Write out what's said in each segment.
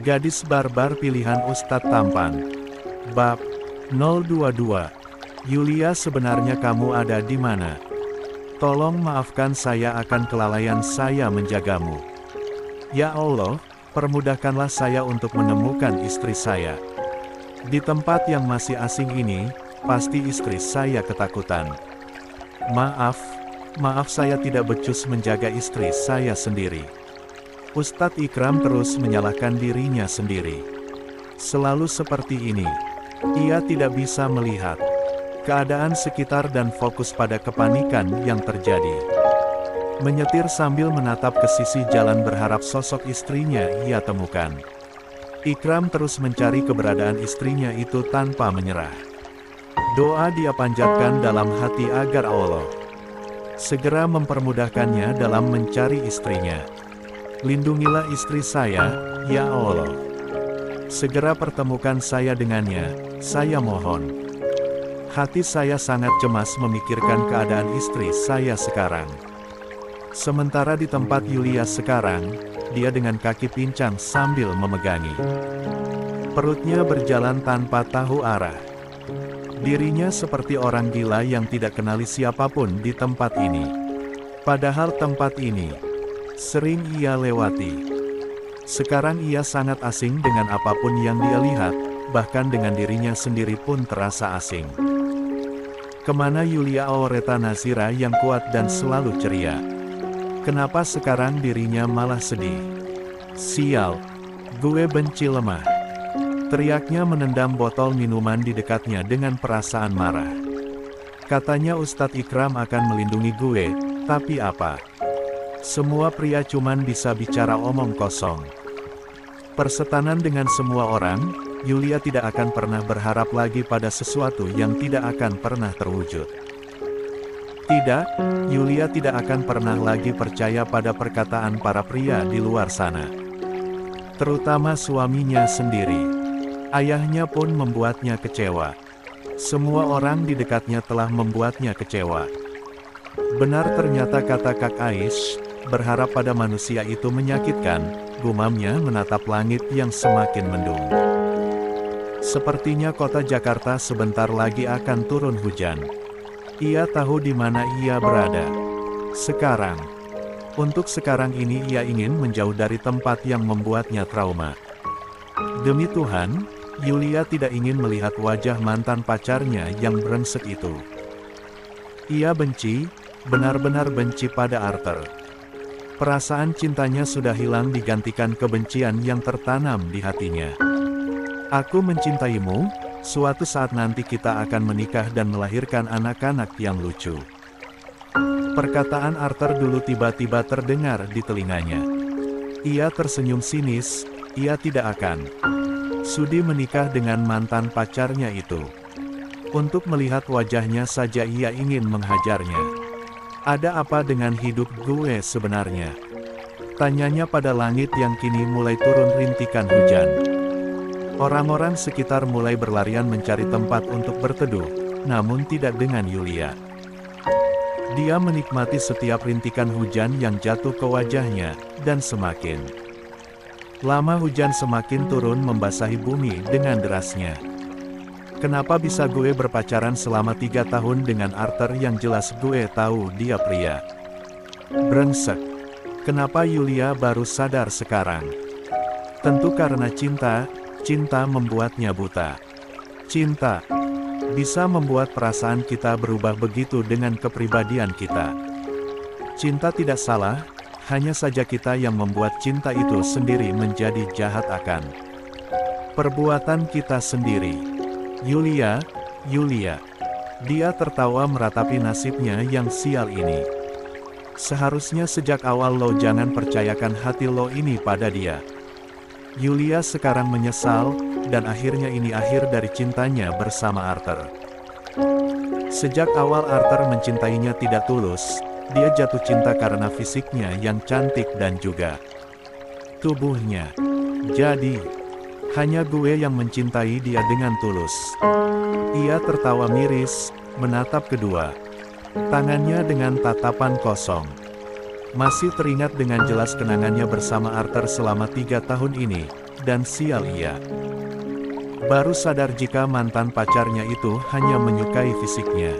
Gadis barbar pilihan Ustadz tampan. Bab 022. Yulia, sebenarnya kamu ada di mana? Tolong maafkan saya akan kelalaian saya menjagamu. Ya Allah, permudahkanlah saya untuk menemukan istri saya. Di tempat yang masih asing ini, pasti istri saya ketakutan. Maaf saya tidak becus menjaga istri saya sendiri. Ustadz Ikram terus menyalahkan dirinya sendiri. Selalu seperti ini. Ia tidak bisa melihat keadaan sekitar dan fokus pada kepanikan yang terjadi. Menyetir sambil menatap ke sisi jalan berharap sosok istrinya ia temukan. Ikram terus mencari keberadaan istrinya itu tanpa menyerah. Doa dia panjatkan dalam hati agar Allah segera mempermudahkannya dalam mencari istrinya. Lindungilah istri saya, ya Allah. Segera pertemukan saya dengannya, saya mohon. Hati saya sangat cemas memikirkan keadaan istri saya sekarang. Sementara di tempat Yulia sekarang, dia dengan kaki pincang sambil memegangi. Perutnya berjalan tanpa tahu arah. Dirinya seperti orang gila yang tidak kenali siapapun di tempat ini. Padahal tempat ini sering ia lewati. Sekarang ia sangat asing dengan apapun yang dia lihat, bahkan dengan dirinya sendiri pun terasa asing. Kemana Yulia Aureta Nazira yang kuat dan selalu ceria? Kenapa sekarang dirinya malah sedih? Sial, gue benci lemah. Teriaknya menendam botol minuman di dekatnya dengan perasaan marah. Katanya Ustadz Ikram akan melindungi gue, tapi apa? Semua pria cuman bisa bicara omong kosong. Persetanan dengan semua orang, Yulia tidak akan pernah berharap lagi pada sesuatu yang tidak akan pernah terwujud. Tidak, Yulia tidak akan pernah lagi percaya pada perkataan para pria di luar sana. Terutama suaminya sendiri. Ayahnya pun membuatnya kecewa. Semua orang di dekatnya telah membuatnya kecewa. Benar ternyata kata Kak Aish, berharap pada manusia itu menyakitkan, gumamnya menatap langit yang semakin mendung. Sepertinya kota Jakarta sebentar lagi akan turun hujan. Ia tahu di mana ia berada. Sekarang. Untuk sekarang ini ia ingin menjauh dari tempat yang membuatnya trauma. Demi Tuhan, Yulia tidak ingin melihat wajah mantan pacarnya yang brengsek itu. Ia benci, benar-benar benci pada Arthur. Perasaan cintanya sudah hilang digantikan kebencian yang tertanam di hatinya. Aku mencintaimu, suatu saat nanti kita akan menikah dan melahirkan anak-anak yang lucu. Perkataan Arthur dulu tiba-tiba terdengar di telinganya. Ia tersenyum sinis, ia tidak akan sudi menikah dengan mantan pacarnya itu. Untuk melihat wajahnya saja ia ingin menghajarnya. Ada apa dengan hidup gue sebenarnya? Tanyanya pada langit yang kini mulai turun rintikan hujan. Orang-orang sekitar mulai berlarian mencari tempat untuk berteduh, namun tidak dengan Yulia. Dia menikmati setiap rintikan hujan yang jatuh ke wajahnya, dan semakin lama hujan semakin turun membasahi bumi dengan derasnya. Kenapa bisa gue berpacaran selama 3 tahun dengan Arthur yang jelas gue tahu dia pria brengsek? Kenapa Yulia baru sadar sekarang? Tentu karena cinta. Cinta membuatnya buta. Cinta bisa membuat perasaan kita berubah begitu dengan kepribadian kita. Cinta tidak salah, hanya saja kita yang membuat cinta itu sendiri menjadi jahat akan perbuatan kita sendiri. Yulia, dia tertawa meratapi nasibnya yang sial ini. Seharusnya sejak awal lo jangan percayakan hati lo ini pada dia. Yulia sekarang menyesal, dan akhirnya ini akhir dari cintanya bersama Arthur. Sejak awal Arthur mencintainya tidak tulus, dia jatuh cinta karena fisiknya yang cantik dan juga tubuhnya. Jadi, hanya gue yang mencintai dia dengan tulus. Ia tertawa miris, menatap kedua tangannya dengan tatapan kosong. Masih teringat dengan jelas kenangannya bersama Arthur selama 3 tahun ini. dan sial ia. Baru sadar jika mantan pacarnya itu hanya menyukai fisiknya.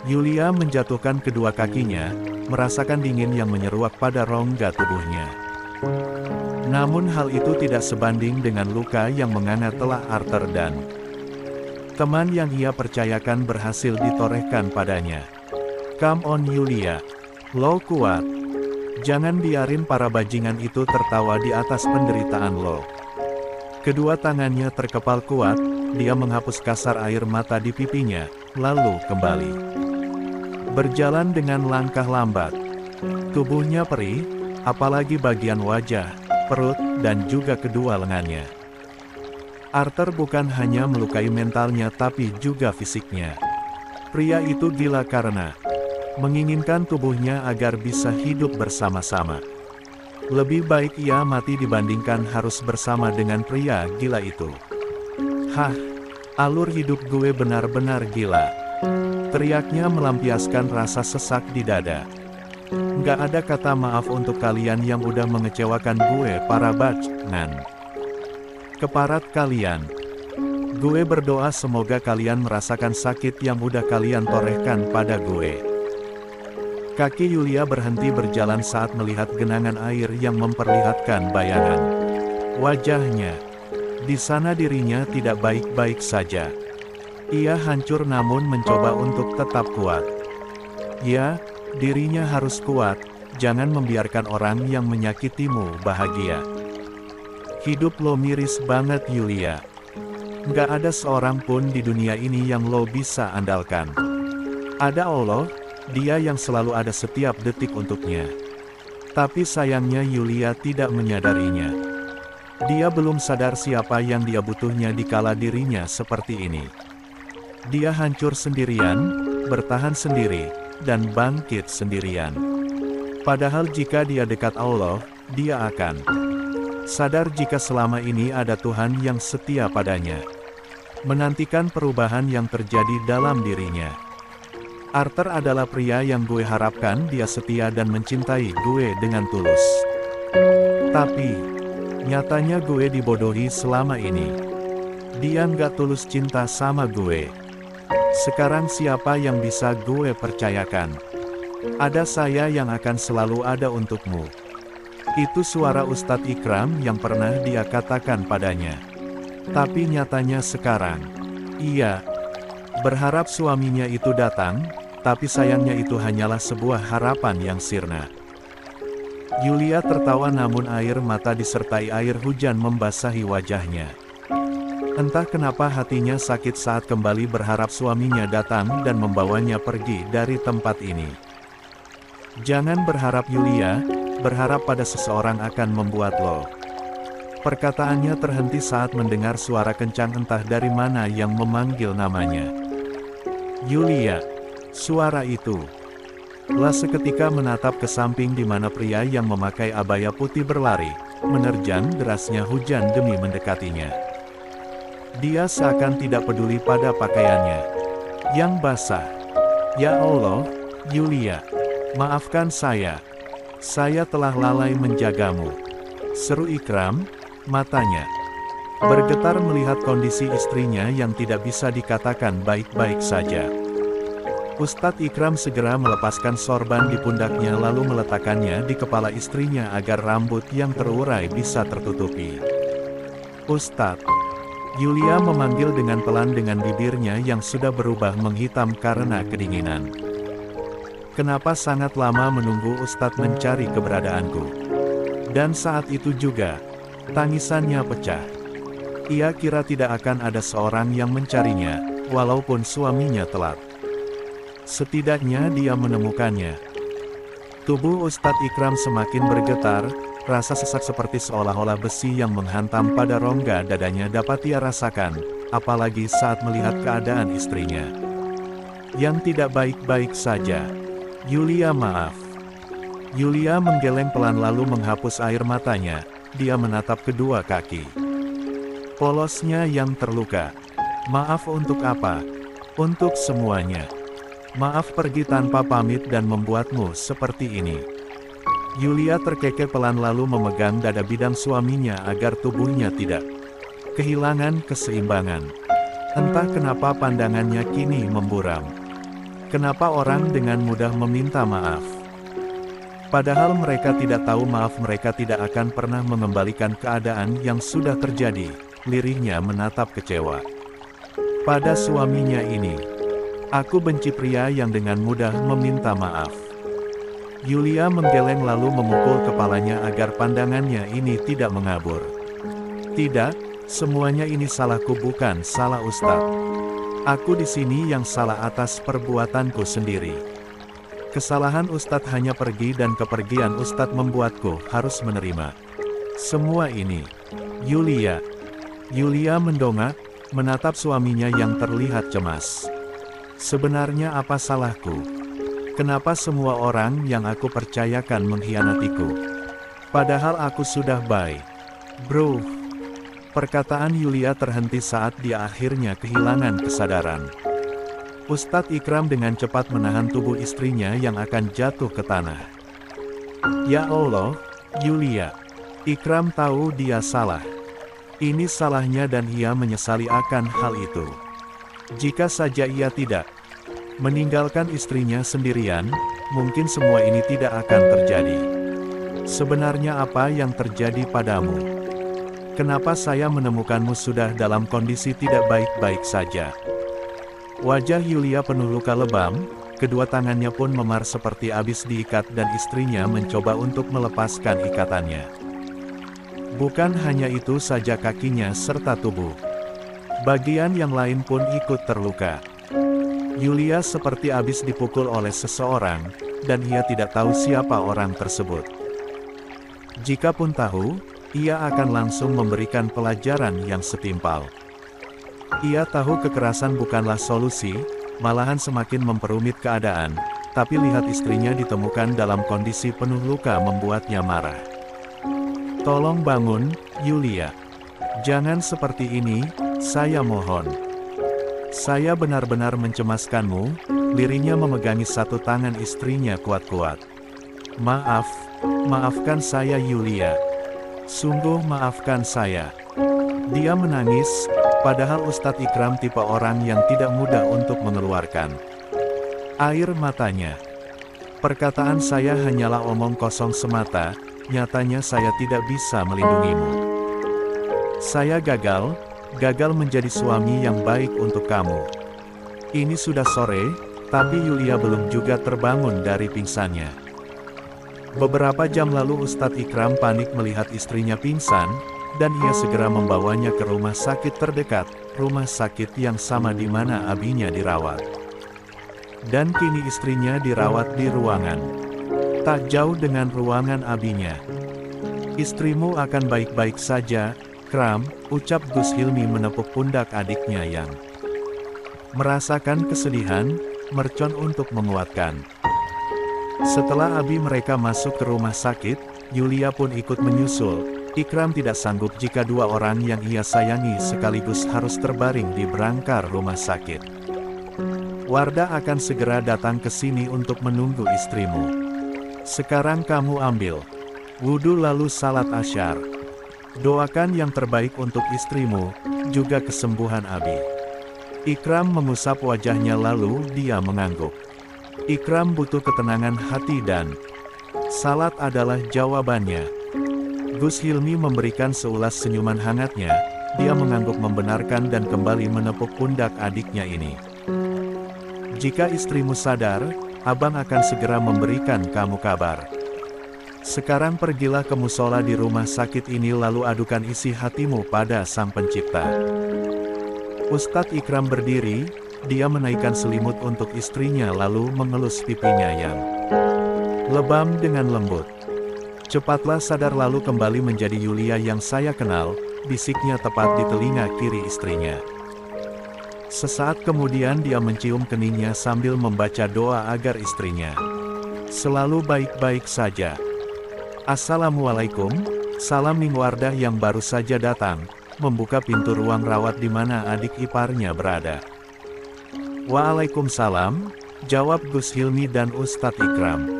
Yulia menjatuhkan kedua kakinya, merasakan dingin yang menyeruak pada rongga tubuhnya. Namun hal itu tidak sebanding dengan luka yang menganga telah Arthur dan teman yang ia percayakan berhasil ditorehkan padanya. Come on Yulia, lo kuat. Jangan biarin para bajingan itu tertawa di atas penderitaan lo. Kedua tangannya terkepal kuat, dia menghapus kasar air mata di pipinya, lalu kembali berjalan dengan langkah lambat. Tubuhnya perih, apalagi bagian wajah, perut, dan juga kedua lengannya. Arthur bukan hanya melukai mentalnya tapi juga fisiknya. Pria itu gila karena menginginkan tubuhnya agar bisa hidup bersama-sama. Lebih baik ia mati dibandingkan harus bersama dengan pria gila itu. Hah, alur hidup gue benar-benar gila. Teriaknya melampiaskan rasa sesak di dada. Nggak ada kata maaf untuk kalian yang udah mengecewakan gue para bajingan. Keparat kalian. Gue berdoa semoga kalian merasakan sakit yang udah kalian torehkan pada gue. Kaki Yulia berhenti berjalan saat melihat genangan air yang memperlihatkan bayangan wajahnya. Di sana dirinya tidak baik-baik saja. Ia hancur namun mencoba untuk tetap kuat. Ya, dirinya harus kuat, jangan membiarkan orang yang menyakitimu bahagia. Hidup lo miris banget Yulia. Nggak ada seorang pun di dunia ini yang lo bisa andalkan. Ada Allah, dia yang selalu ada setiap detik untuknya. Tapi sayangnya Yulia tidak menyadarinya. Dia belum sadar siapa yang dia butuhnya dikala dirinya seperti ini. Dia hancur sendirian, bertahan sendiri, dan bangkit sendirian. Padahal jika dia dekat Allah, dia akan sadar jika selama ini ada Tuhan yang setia padanya. Menantikan perubahan yang terjadi dalam dirinya. Arthur adalah pria yang gue harapkan dia setia dan mencintai gue dengan tulus. Tapi, nyatanya gue dibodohi selama ini. Dia nggak tulus cinta sama gue. Sekarang siapa yang bisa gue percayakan? Ada saya yang akan selalu ada untukmu. Itu suara Ustadz Ikram yang pernah dia katakan padanya. Tapi nyatanya sekarang, ia berharap suaminya itu datang, tapi sayangnya itu hanyalah sebuah harapan yang sirna. Yulia tertawa namun air mata disertai air hujan membasahi wajahnya. Entah kenapa hatinya sakit saat kembali berharap suaminya datang dan membawanya pergi dari tempat ini. Jangan berharap Yulia, berharap pada seseorang akan membuat lo. Perkataannya terhenti saat mendengar suara kencang entah dari mana yang memanggil namanya. Yulia. Suara itu lah seketika menatap ke samping di mana pria yang memakai abaya putih berlari, menerjang derasnya hujan demi mendekatinya. Dia seakan tidak peduli pada pakaiannya yang basah. Ya Allah, Yulia, maafkan saya. Saya telah lalai menjagamu. Seru Ikram, matanya bergetar melihat kondisi istrinya yang tidak bisa dikatakan baik-baik saja. Ustadz Ikram segera melepaskan sorban di pundaknya lalu meletakkannya di kepala istrinya agar rambut yang terurai bisa tertutupi. Ustadz, Yulia memanggil dengan pelan dengan bibirnya yang sudah berubah menghitam karena kedinginan. Kenapa sangat lama menunggu Ustadz mencari keberadaanku? Dan saat itu juga, tangisannya pecah. Ia kira tidak akan ada seorang yang mencarinya, walaupun suaminya telat. Setidaknya dia menemukannya. Tubuh Ustadz Ikram semakin bergetar, rasa sesak seperti seolah-olah besi yang menghantam pada rongga dadanya dapat ia rasakan, apalagi saat melihat keadaan istrinya yang tidak baik-baik saja. Yulia maaf. Yulia menggeleng pelan lalu menghapus air matanya, dia menatap kedua kaki polosnya yang terluka. Maaf untuk apa? Untuk semuanya. Maaf pergi tanpa pamit dan membuatmu seperti ini. Yulia terkekeh pelan lalu memegang dada bidang suaminya agar tubuhnya tidak kehilangan keseimbangan. Entah kenapa pandangannya kini memburam. Kenapa orang dengan mudah meminta maaf? Padahal mereka tidak tahu maaf mereka tidak akan pernah mengembalikan keadaan yang sudah terjadi. Lirihnya menatap kecewa pada suaminya ini. Aku benci pria yang dengan mudah meminta maaf. Yulia menggeleng lalu memukul kepalanya agar pandangannya ini tidak mengabur. Tidak, semuanya ini salahku bukan salah Ustadz. Aku di sini yang salah atas perbuatanku sendiri. Kesalahan Ustadz hanya pergi dan kepergian Ustadz membuatku harus menerima semua ini. Yulia mendongak, menatap suaminya yang terlihat cemas. Sebenarnya apa salahku? Kenapa semua orang yang aku percayakan mengkhianatiku? Padahal aku sudah baik. Bro. Perkataan Yulia terhenti saat dia akhirnya kehilangan kesadaran. Ustadz Ikram dengan cepat menahan tubuh istrinya yang akan jatuh ke tanah. Ya Allah, Yulia. Ikram tahu dia salah. Ini salahnya dan ia menyesali akan hal itu. Jika saja ia tidak meninggalkan istrinya sendirian, mungkin semua ini tidak akan terjadi. Sebenarnya apa yang terjadi padamu? Kenapa saya menemukanmu sudah dalam kondisi tidak baik-baik saja? Wajah Yulia penuh luka lebam, kedua tangannya pun memar seperti habis diikat dan istrinya mencoba untuk melepaskan ikatannya. Bukan hanya itu saja kakinya serta tubuh bagian yang lain pun ikut terluka. Yulia seperti habis dipukul oleh seseorang, dan ia tidak tahu siapa orang tersebut. Jikapun tahu, ia akan langsung memberikan pelajaran yang setimpal. Ia tahu kekerasan bukanlah solusi, malahan semakin memperumit keadaan, tapi lihat istrinya ditemukan dalam kondisi penuh luka membuatnya marah. Tolong bangun, Yulia. Jangan seperti ini, saya mohon. Saya benar-benar mencemaskanmu, lirihnya memegangi satu tangan istrinya kuat-kuat. Maafkan saya Yulia. Sungguh maafkan saya. Dia menangis, padahal Ustadz Ikram tipe orang yang tidak mudah untuk mengeluarkan air matanya. Perkataan saya hanyalah omong kosong semata, nyatanya saya tidak bisa melindungimu. Saya gagal menjadi suami yang baik untuk kamu. Ini sudah sore, tapi Yulia belum juga terbangun dari pingsannya. Beberapa jam lalu Ustadz Ikram panik melihat istrinya pingsan, dan ia segera membawanya ke rumah sakit terdekat, rumah sakit yang sama di mana abinya dirawat. Dan kini istrinya dirawat di ruangan tak jauh dengan ruangan abinya. Istrimu akan baik-baik saja, Kram, ucap Gus Hilmi menepuk pundak adiknya yang merasakan kesedihan, mercon untuk menguatkan. Setelah abi mereka masuk ke rumah sakit, Yulia pun ikut menyusul. Ikram tidak sanggup jika dua orang yang ia sayangi sekaligus harus terbaring di berangkar rumah sakit. Wardah akan segera datang ke sini untuk menunggu istrimu. Sekarang kamu ambil wudhu lalu salat asyar. Doakan yang terbaik untuk istrimu, juga kesembuhan abi. Ikram mengusap wajahnya lalu dia mengangguk. Ikram butuh ketenangan hati dan salat adalah jawabannya. Gus Hilmi memberikan seulas senyuman hangatnya, dia mengangguk membenarkan dan kembali menepuk pundak adiknya ini. Jika istrimu sadar, abang akan segera memberikan kamu kabar. Sekarang pergilah ke musola di rumah sakit ini lalu adukan isi hatimu pada Sang Pencipta. Ustadz Ikram berdiri, dia menaikkan selimut untuk istrinya lalu mengelus pipinya yang lebam dengan lembut. Cepatlah sadar lalu kembali menjadi Yulia yang saya kenal, bisiknya tepat di telinga kiri istrinya. Sesaat kemudian dia mencium keningnya sambil membaca doa agar istrinya selalu baik-baik saja. Assalamualaikum, salam Ning Wardah yang baru saja datang, membuka pintu ruang rawat di mana adik iparnya berada. Waalaikumsalam, jawab Gus Hilmi dan Ustadz Ikram.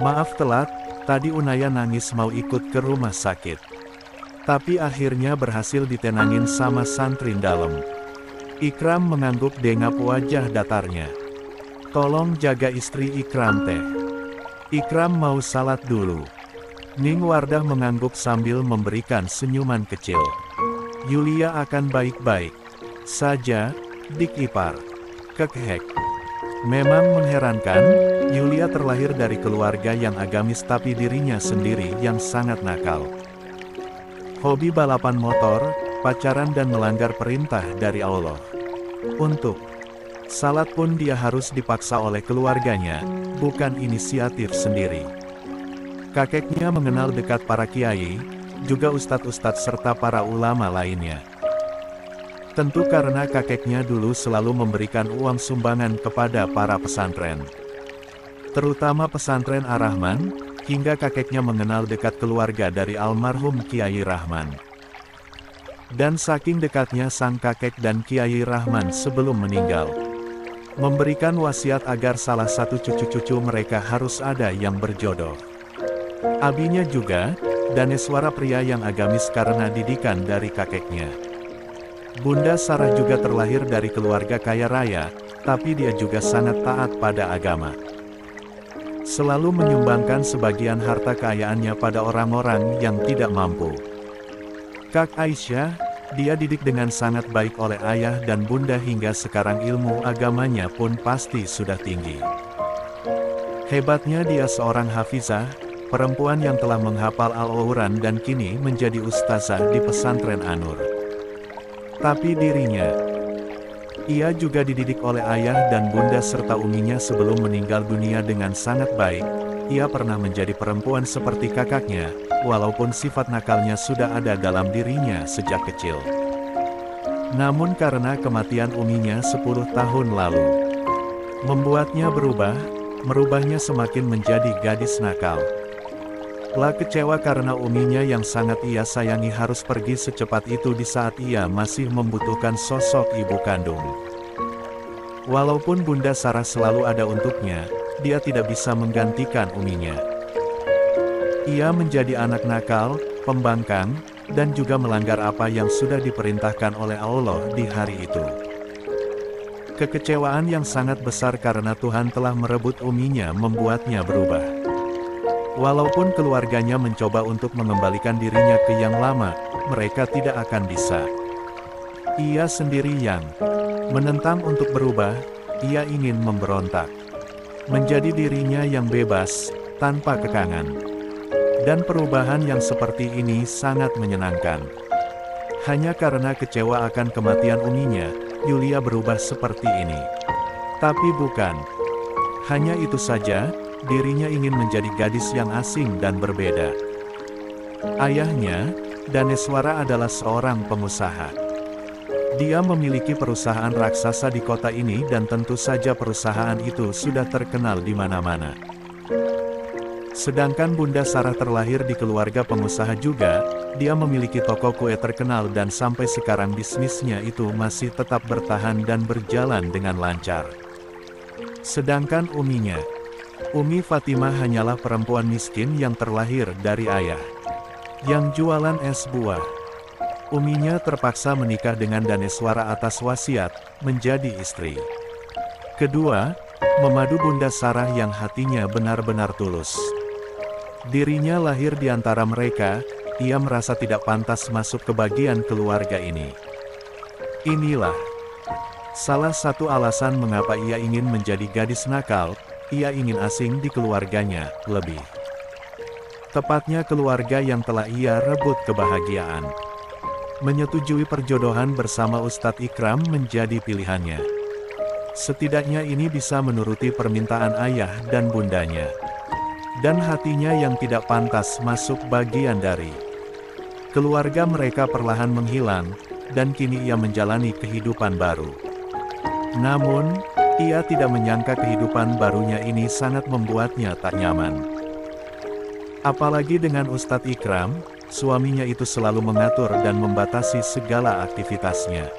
Maaf telat, Tadi Unaya nangis mau ikut ke rumah sakit. Tapi akhirnya berhasil ditenangin sama santri dalam. Ikram mengangguk dengap wajah datarnya. Tolong jaga istri Ikram teh. Ikram mau salat dulu. Ning Wardah mengangguk sambil memberikan senyuman kecil. Yulia akan baik-baik saja, dik ipar. Kekhek. Memang mengherankan, Yulia terlahir dari keluarga yang agamis tapi dirinya sendiri yang sangat nakal. Hobi balapan motor, pacaran dan melanggar perintah dari Allah. Untuk salat pun dia harus dipaksa oleh keluarganya, bukan inisiatif sendiri. Kakeknya mengenal dekat para kiai, juga ustadz-ustadz serta para ulama lainnya. Tentu karena kakeknya dulu selalu memberikan uang sumbangan kepada para pesantren. Terutama pesantren Ar-Rahman, hingga kakeknya mengenal dekat keluarga dari almarhum Kiai Rahman. Dan saking dekatnya sang kakek dan Kiai Rahman sebelum meninggal, memberikan wasiat agar salah satu cucu-cucu mereka harus ada yang berjodoh. Abinya juga, Daneswara pria yang agamis karena didikan dari kakeknya. Bunda Sarah juga terlahir dari keluarga kaya raya, tapi dia juga sangat taat pada agama. Selalu menyumbangkan sebagian harta kekayaannya pada orang-orang yang tidak mampu. Kak Aisyah, dia didik dengan sangat baik oleh ayah dan bunda hingga sekarang ilmu agamanya pun pasti sudah tinggi. Hebatnya dia seorang hafizah, perempuan yang telah menghafal Al-Quran dan kini menjadi ustazah di pesantren An-Nur. Tapi dirinya, ia juga dididik oleh ayah dan bunda serta uminya sebelum meninggal dunia dengan sangat baik. Ia pernah menjadi perempuan seperti kakaknya, walaupun sifat nakalnya sudah ada dalam dirinya sejak kecil. Namun karena kematian uminya 10 tahun lalu, membuatnya merubahnya semakin menjadi gadis nakal. Telah kecewa karena uminya yang sangat ia sayangi harus pergi secepat itu di saat ia masih membutuhkan sosok ibu kandung. Walaupun Bunda Sarah selalu ada untuknya, dia tidak bisa menggantikan uminya. Ia menjadi anak nakal, pembangkang, dan juga melanggar apa yang sudah diperintahkan oleh Allah di hari itu. Kekecewaan yang sangat besar karena Tuhan telah merebut uminya membuatnya berubah. Walaupun keluarganya mencoba untuk mengembalikan dirinya ke yang lama, mereka tidak akan bisa. Ia sendiri yang menentang untuk berubah, ia ingin memberontak. Menjadi dirinya yang bebas, tanpa kekangan. Dan perubahan yang seperti ini sangat menyenangkan. Hanya karena kecewa akan kematian uminya, Yulia berubah seperti ini. Tapi bukan hanya itu saja, dirinya ingin menjadi gadis yang asing dan berbeda. Ayahnya, Daneswara adalah seorang pengusaha. Dia memiliki perusahaan raksasa di kota ini dan tentu saja perusahaan itu sudah terkenal di mana-mana. Sedangkan Bunda Sarah terlahir di keluarga pengusaha juga, dia memiliki toko kue terkenal dan sampai sekarang bisnisnya itu masih tetap bertahan dan berjalan dengan lancar. Sedangkan uminya, Umi Fatimah hanyalah perempuan miskin yang terlahir dari ayah yang jualan es buah. Uminya terpaksa menikah dengan Daneswara atas wasiat, menjadi istri kedua, memadu Bunda Sarah yang hatinya benar-benar tulus. Dirinya lahir di antara mereka, ia merasa tidak pantas masuk ke bagian keluarga ini. Inilah salah satu alasan mengapa ia ingin menjadi gadis nakal. Ia ingin asing di keluarganya, lebih tepatnya keluarga yang telah ia rebut kebahagiaan. Menyetujui perjodohan bersama Ustadz Ikram menjadi pilihannya. Setidaknya ini bisa menuruti permintaan ayah dan bundanya. Dan hatinya yang tidak pantas masuk bagian dari keluarga mereka perlahan menghilang, dan kini ia menjalani kehidupan baru. Namun, ia tidak menyangka kehidupan barunya ini sangat membuatnya tak nyaman. Apalagi dengan Ustadz Ikram, suaminya itu selalu mengatur dan membatasi segala aktivitasnya.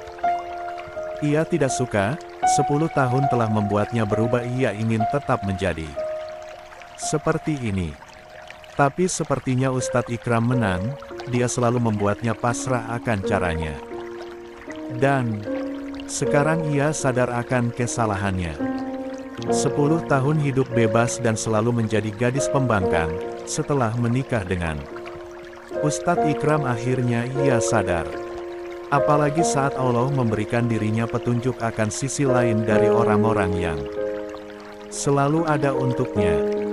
Ia tidak suka, 10 tahun telah membuatnya berubah, ia ingin tetap menjadi seperti ini. Tapi sepertinya Ustadz Ikram menang, dia selalu membuatnya pasrah akan caranya. Dan sekarang ia sadar akan kesalahannya. 10 tahun hidup bebas dan selalu menjadi gadis pembangkang, setelah menikah dengan Ustadz Ikram akhirnya ia sadar. Apalagi saat Allah memberikan dirinya petunjuk akan sisi lain dari orang-orang yang selalu ada untuknya.